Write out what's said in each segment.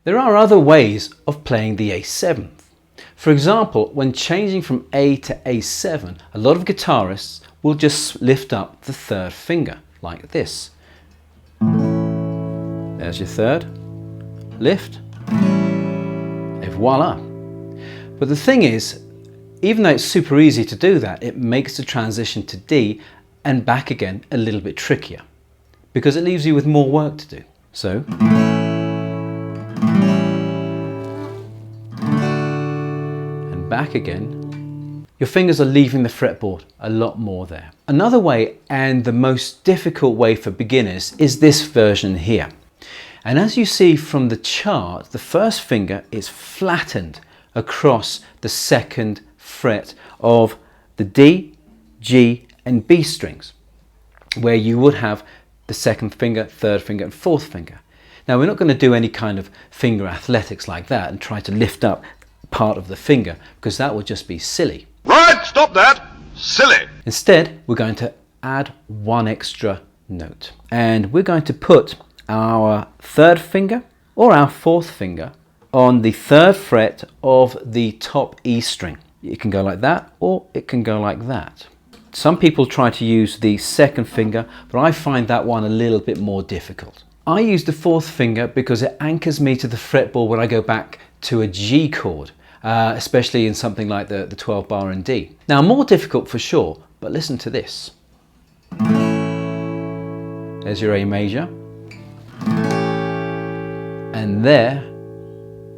There are other ways of playing the A7th. For example, when changing from A to A7, a lot of guitarists will just lift up the third finger, like this. There's your third, lift, et voila. But the thing is, even though it's super easy to do that, it makes the transition to D and back again a little bit trickier, because it leaves you with more work to do. So, and back again. Your fingers are leaving the fretboard a lot more there. Another way, and the most difficult way for beginners, is this version here. And as you see from the chart, the first finger is flattened across the second fret of the D, G and B strings, where you would have the second finger, third finger and fourth finger. Now we're not going to do any kind of finger athletics like that and try to lift up part of the finger, because that would just be silly. Right, stop that! Silly! Instead, we're going to add one extra note, and we're going to put our third finger or our fourth finger on the third fret of the top E string. It can go like that, or it can go like that. Some people try to use the second finger, but I find that one a little bit more difficult. I use the fourth finger because it anchors me to the fretboard when I go back to a G chord, especially in something like the 12 bar in D. Now, more difficult for sure, but listen to this. There's your A major. And there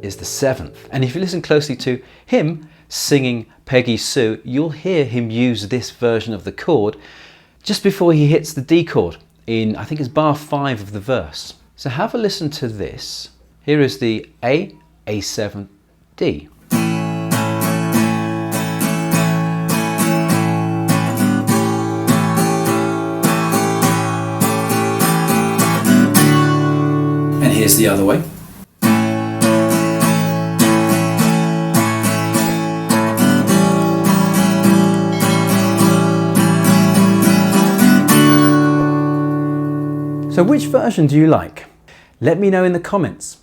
is the 7th. And if you listen closely to him singing Peggy Sue, you'll hear him use this version of the chord just before he hits the D chord in, I think it's bar 5 of the verse. So have a listen to this. Here is the A, A7, D. And here's the other way. So which version do you like? Let me know in the comments.